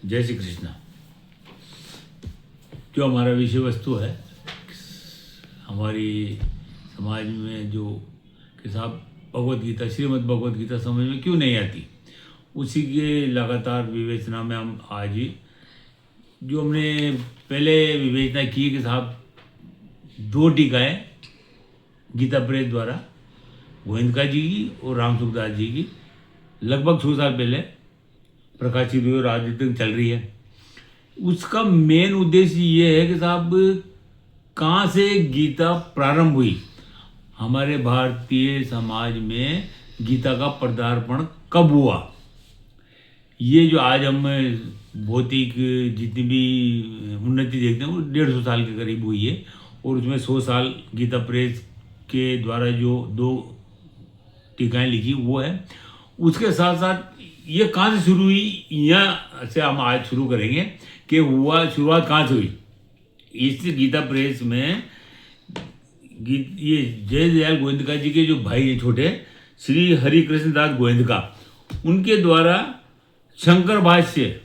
जय श्री कृष्ण। जो हमारा विषय वस्तु है, हमारी समाज में जो कि साहब भगवत गीता, श्रीमद् भगवत गीता समझ में क्यों नहीं आती, उसी के लगातार विवेचना में हम आज ही जो हमने पहले विवेचना की कि साहब 2 टीकाएँ गीता प्रेस द्वारा गोविंदका जी की और राम सुखदास जी की लगभग 100 साल पहले प्रकाशित हुई और आज तक चल रही है। उसका मेन उद्देश्य ये है कि साहब कहाँ से गीता प्रारंभ हुई, हमारे भारतीय समाज में गीता का पदार्पण कब हुआ। ये जो आज हम भौतिक जितनी भी उन्नति देखते हैं वो 150 साल के करीब हुई है, और उसमें 100 साल गीता प्रेस के द्वारा जो 2 टीकाएँ लिखी वो है। उसके साथ साथ ये कहाँ से शुरू हुई, यहाँ से हम आज शुरू करेंगे कि शुरुआत कहाँ से हुई। इस गीता प्रेस में ये जय दयाल गोविंदका जी के जो भाई हैं छोटे, श्री हरि कृष्ण दास गोविंदका, उनके द्वारा शंकर भाष्य,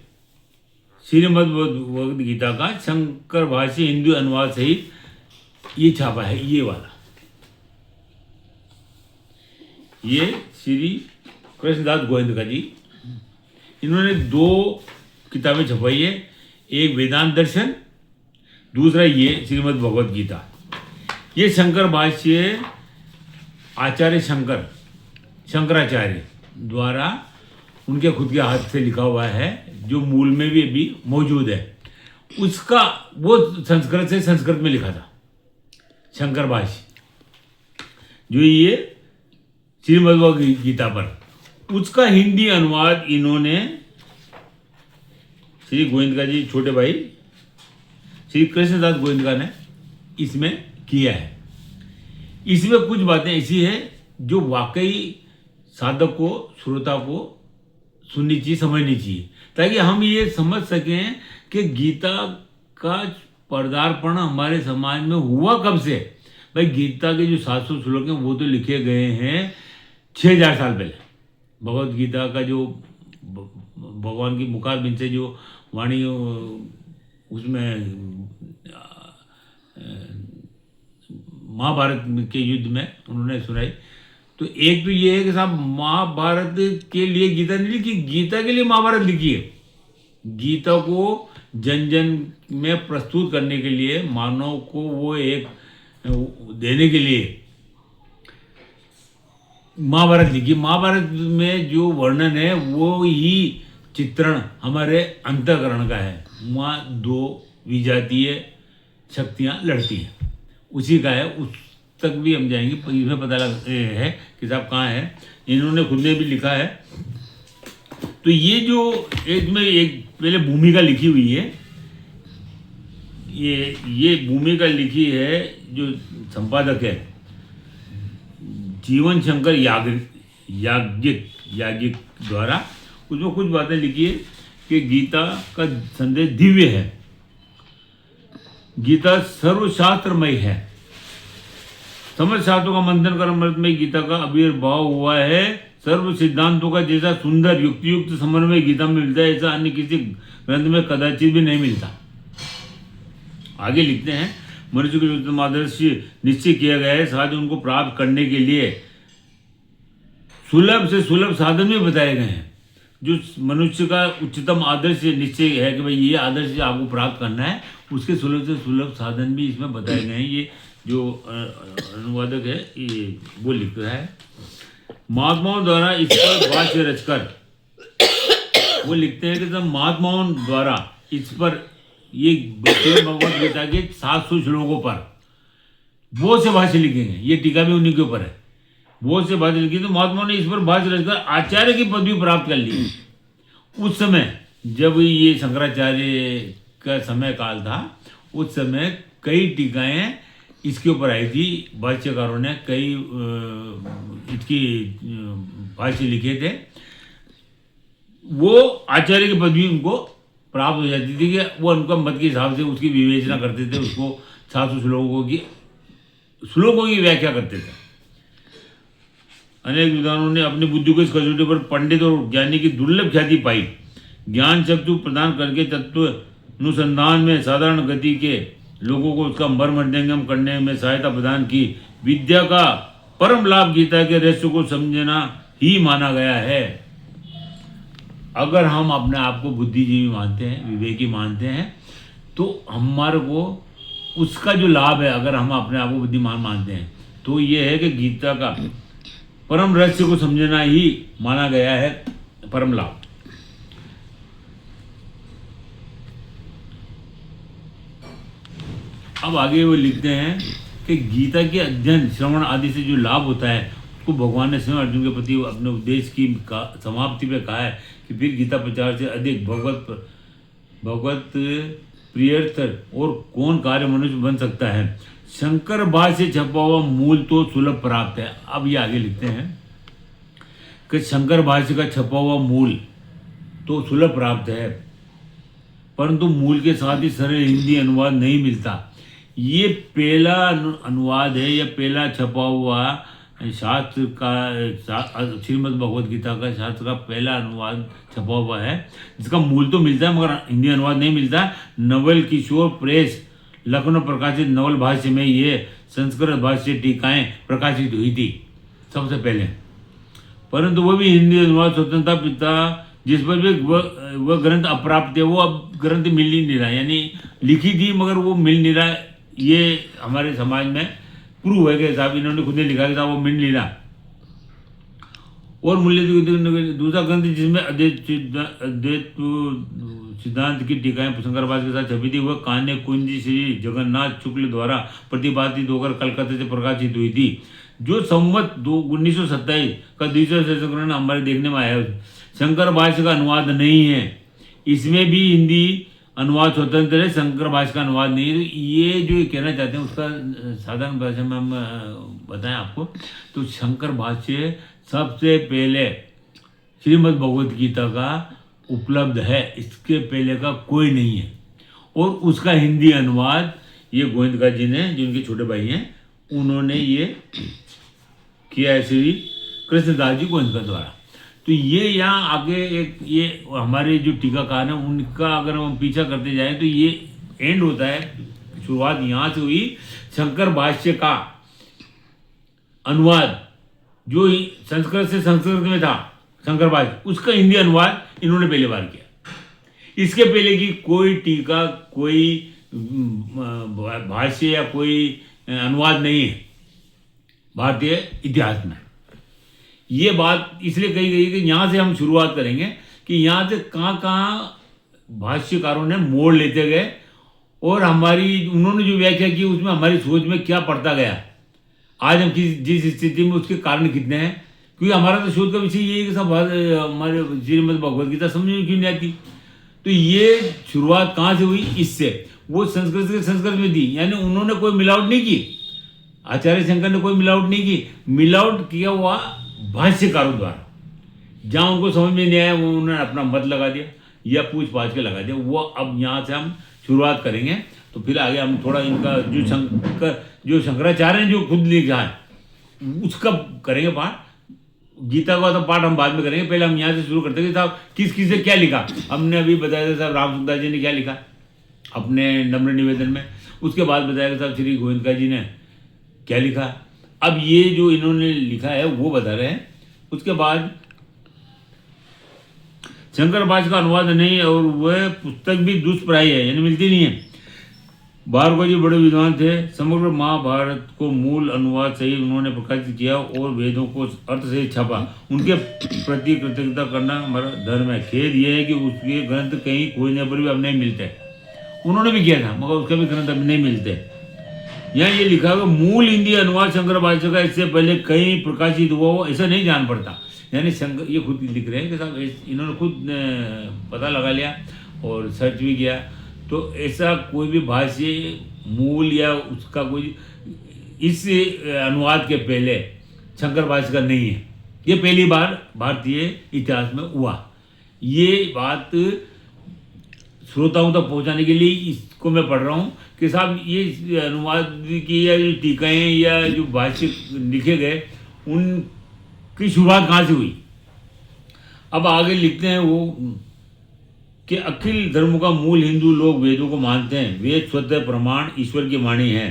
श्रीमद् भगवद गीता का शंकर भाष्य हिंदी अनुवाद सहित ये छापा है। ये वाला ये श्री कृष्णदास गोविंदका जी, इन्होंने 2 किताबें छपाई है, एक वेदांत दर्शन, दूसरा ये श्रीमद् भगवद गीता। ये शंकर भाष्य आचार्य शंकराचार्य द्वारा उनके खुद के हाथ से लिखा हुआ है, जो मूल में भी अभी मौजूद है। उसका वो संस्कृत से संस्कृत में लिखा था शंकर भाष्य, जो ये श्रीमद् भगवद गीता पर, उसका हिंदी अनुवाद इन्होंने श्री गोविंदका जी छोटे भाई श्री कृष्णदास गोविंदका ने इसमें किया है। इसमें कुछ बातें ऐसी है जो वाकई साधक को, श्रोता को सुननी चाहिए, समझनी चाहिए, ताकि हम ये समझ सकें कि गीता का पदार्पण हमारे समाज में हुआ कब से। भाई गीता के जो 700 श्लोक हैं वो तो लिखे गए हैं 6000 साल पहले। भगवद गीता का जो भगवान की मुखारबिंद से जो वाणी उसमें महाभारत के युद्ध में उन्होंने सुनाई। तो एक तो ये है कि साहब महाभारत के लिए गीता नहीं लिखी, गीता के लिए महाभारत लिखी है। गीता को जन जन में प्रस्तुत करने के लिए, मानव को वो एक देने के लिए महाभारत लिखी। महाभारत में जो वर्णन है वो ही चित्रण हमारे अंतःकरण का है। वहाँ 2 विजातीय शक्तियाँ लड़ती हैं, उसी का है। उस तक भी हम जाएंगे, इसमें पता लग है कि साहब कहाँ है, इन्होंने खुद ने भी लिखा है। तो ये जो इसमें एक पहले भूमिका लिखी हुई है, ये भूमिका लिखी है जो संपादक है जीवन शंकर याज्ञिक द्वारा। उसमें कुछ बातें लिखी है कि गीता का संदेश दिव्य है, गीता सर्वशास्त्रमय है, समस्त शास्त्रों का मंथन कर अमृतमय गीता का आविर्भाव हुआ है। सर्व सिद्धांतों का जैसा सुंदर युक्तियुक्त समन्वय गीता में मिलता है, ऐसा अन्य किसी ग्रंथ में कदाचित भी नहीं मिलता। आगे लिखते हैं, मनुष्य के उत्तम आदर्श निश्चय किया गया है, साथ ही उनको प्राप्त करने के लिए सुलभ से सुलभ साधन भी बताए गए हैं। जो मनुष्य का उच्चतम आदर्श निश्चय है कि भाई ये आदर्श आपको प्राप्त करना है, उसके सुलभ से सुलभ साधन भी इसमें बताए गए हैं। ये जो अनुवादक है ये वो लिख रहा है। महात्माओं द्वारा इस पर भाष्य रचकर वो लिखते हैं कि जब महात्माओं द्वारा इस पर ये भगवद गीता के 700 श्लोकों पर बहुत से भाष्य लिखे हैं। ये टीका भी उन्हीं के ऊपर है, बहुत से भाष्य लिखे। तो महात्माओं ने इस पर भाष्य रचकर आचार्य की पदवी प्राप्त कर ली। उस समय जब ये शंकराचार्य का समय काल था, उस समय कई टीकाएं इसके ऊपर आई थी। भाष्यकारों ने कई इसकी भाष्य लिखे थे। वो आचार्य की पदवी उनको प्राप्त हो जाती थी कि वो उनका मत के हिसाब से उसकी विवेचना करते थे, उसको 700 श्लोकों की व्याख्या करते थे। अनेक विद्वानों ने अपनी बुद्धि को इस कसौटी पर पंडित और ज्ञानी की दुर्लभ ख्याति पाई। ज्ञान चक्षु प्रदान करके तत्व अनुसंधान में साधारण गति के लोगों को उसका मर्मज्ञम करने में सहायता प्रदान की। विद्या का परम लाभ गीता के रहस्य को समझना ही माना गया है। अगर हम अपने आप को बुद्धिजीवी मानते हैं, विवेकी मानते हैं, तो हमारे को उसका जो लाभ है, अगर हम अपने आप को बुद्धिमान मानते हैं, तो ये है कि गीता का परम रहस्य को समझना ही माना गया है परम लाभ। अब आगे वो लिखते हैं कि गीता के अध्ययन श्रवण आदि से जो लाभ होता है उसको भगवान ने स्वयं अर्जुन के प्रति अपने उपदेश की समाप्ति में कहा है कि फिर गीता प्रचार से अधिक भगवत प्रियर्थ और कौन कार्य मनुष्य बन सकता है। शंकर भाष्य से छपा हुआ मूल तो सुलभ प्राप्त है। अब ये आगे लिखते हैं कि शंकर भाष्य का छपा हुआ मूल तो सुलभ प्राप्त है, परंतु मूल के साथ ही सरल हिंदी अनुवाद नहीं मिलता। ये पहला अनुवाद है, या पहला छपा हुआ शास्त्र का, श्रीमद् भगवद गीता का शास्त्र का पहला अनुवाद छपा हुआ है, जिसका मूल तो मिलता है मगर हिंदी अनुवाद नहीं मिलता। नवल किशोर प्रेस लखनऊ प्रकाशित नवल भाष्य में ये संस्कृत भाष्य टीकाएं प्रकाशित हुई थी सबसे पहले, परंतु वो भी हिंदी अनुवाद स्वतंत्रता पिता जिस पर भी वह ग्रंथ अप्राप्त है, वो अब ग्रंथ मिल ही नहीं रहा, यानी लिखी थी मगर वो मिल नहीं रहा। ये हमारे समाज में प्रूव है कि साहब इन्होंने खुद ने लिखा कि साहब वो मिल नहीं रहा। और मूल्य दूसरा ग्रंथ जिसमें अद्वैत सिद्धांत की टीकाएं शंकर भाष्य के साथ छपी थी, वह कान्य कुंज श्री जगन्नाथ शुक्ल द्वारा प्रतिपादित होकर कलकत्ते से प्रकाशित हुई थी, जो संवत 1927 का दूसरा संस्करण हमारे देखने में आया। शंकर भाष्य का अनुवाद नहीं है, इसमें भी हिंदी अनुवाद स्वतंत्र है, शंकर भाष्य का अनुवाद नहीं है। तो ये जो कहना चाहते हैं उसका साधारण भाषा में हम बताएं आपको, तो शंकर भाष्य सबसे पहले श्रीमद् भगवद गीता का उपलब्ध है, इसके पहले का कोई नहीं है। और उसका हिंदी अनुवाद ये गोविंदका जी ने, जो उनके छोटे भाई हैं, उन्होंने ये किया है श्री कृष्णदास जी गोविंदका द्वारा। तो ये यहाँ आगे एक ये हमारे जो टीकाकार हैं उनका अगर हम पीछा करते जाएं तो ये एंड होता है, शुरुआत यहाँ से हुई। शंकर भाष्य का अनुवाद जो संस्कृत से संस्कृत में था, शंकर भाष्य, उसका हिंदी अनुवाद इन्होंने पहली बार किया। इसके पहले की कोई टीका, कोई भाष्य या कोई अनुवाद नहीं है भारतीय इतिहास में। ये बात इसलिए कही गई कि यहाँ से हम शुरुआत करेंगे कि यहाँ से कहाँ कहाँ भाष्यकारों ने मोड़ लेते गए और हमारी उन्होंने जो व्याख्या की उसमें हमारी सोच में क्या पड़ता गया, आज हम जिस स्थिति में उसके कारण कितने हैं। क्योंकि हमारा तो शोध का विषय ये है कि सब हमारे श्रीमद् भगवद गीता समझ में क्यों नहीं आती। तो ये शुरुआत कहाँ से हुई, इससे। वो संस्कृत से संस्कृत में थी, यानी उन्होंने कोई मिलावट नहीं की, आचार्य शंकर ने कोई मिलावट नहीं की। मिलावट किया हुआ भाष्यकारों द्वारा, जहाँ उनको समझ में नहीं आया वो उन्होंने अपना मत लगा दिया या पूछ पाछ के लगा दिया। वो अब यहाँ से हम शुरुआत करेंगे, तो फिर आगे हम थोड़ा इनका जो शंकराचार्य ने जो खुद लिखा है उसका करेंगे पाठ। गीता का तो पाठ हम बाद में करेंगे, पहले हम यहाँ से शुरू करते हैं साहब किस किस ने क्या लिखा। हमने अभी बताया था साहब रामसुंदर जी ने क्या लिखा अपने नम्र निवेदन में, उसके बाद बताया साहब श्री गोविंदका जी ने क्या लिखा। अब ये जो इन्होंने लिखा है वो बता रहे हैं। उसके बाद शंकर भाष्य का अनुवाद नहीं है और वह पुस्तक भी दुष्प्राय है, यानी मिलती नहीं है। भार्गव जी बड़े विद्वान थे, समग्र महाभारत को मूल अनुवाद सही उन्होंने प्रकाशित किया और वेदों को अर्थ से छापा। उनके प्रति कृतज्ञता करना हमारा धर्म है। खेद यह है कि उसके ग्रंथ कहीं खोजने पर भी अब नहीं मिलते। उन्होंने भी किया था मगर उसके भी ग्रंथ अब नहीं मिलते। यहाँ ये लिखा है मूल हिंदी अनुवाद शंकर भाष्य का इससे पहले कहीं प्रकाशित हुआ हो ऐसा नहीं जान पड़ता। यानी शंकर ये खुद लिख रहे हैं कि साहब इन्होंने खुद पता लगा लिया और सर्च भी किया, तो ऐसा कोई भी भाष्य मूल या उसका कोई इस अनुवाद के पहले शंकर भाष्य का नहीं है। ये पहली बार भारतीय इतिहास में हुआ। ये बात श्रोताओं तक पहुंचाने के लिए इसको मैं पढ़ रहा हूँ कि साहब ये अनुवाद की या जो टीकाएँ या जो भाष्य लिखे गए उनकी शुरुआत कहाँ से हुई। अब आगे लिखते हैं वो कि अखिल धर्मों का मूल हिंदू लोग वेदों को मानते हैं। वेद स्वतः प्रमाण ईश्वर की वाणी है,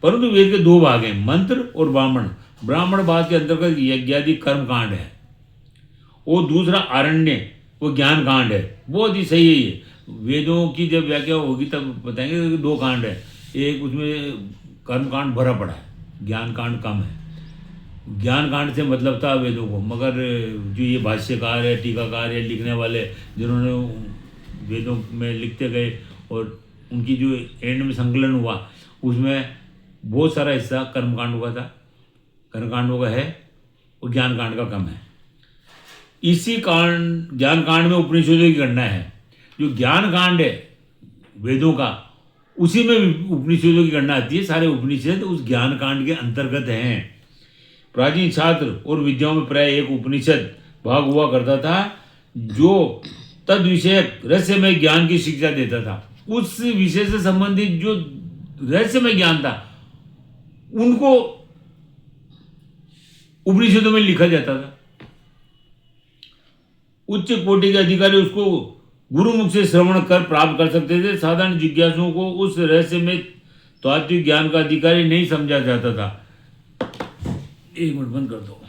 परंतु वेद के दो भाग हैं, मंत्र और ब्राह्मण। ब्राह्मण भाग के अंतर्गत यज्ञादि कर्म कांड है, और दूसरा आरण्य वो ज्ञान कांड है। बहुत ही सही है ये। वेदों की जब व्याख्या होगी तब बताएंगे कि दो कांड है, एक उसमें कर्म कांड भरा पड़ा है, ज्ञान कांड कम है। ज्ञान कांड से मतलब था वेदों को, मगर जो ये भाष्यकार है, टीकाकार है, लिखने वाले जिन्होंने वेदों में लिखते गए और उनकी जो एंड में संकलन हुआ उसमें बहुत सारा हिस्सा कर्मकांड का था, कर्मकांडों का है, और ज्ञान कांड का कम है। इसी कांड ज्ञान कांड में उपनिषदों की गणना है। जो ज्ञान कांड है वेदों का, उसी में उपनिषदों की गणना आती है। सारे उपनिषद उस ज्ञान कांड के अंतर्गत हैं। प्राचीन शास्त्र और विद्याओं में प्राय एक उपनिषद भाग हुआ करता था जो तद विषयक रहस्यमय ज्ञान की शिक्षा देता था। उस विषय से संबंधित जो रहस्यमय ज्ञान था उनको उपनिषदों में लिखा जाता था। उच्च कोटि के अधिकारी उसको गुरुमुख से श्रवण कर प्राप्त कर सकते थे। साधारण जिज्ञासुओं को उस रहस्य में तात्विक ज्ञान का अधिकारी नहीं समझा जाता था। एक मिनट बंद कर दो।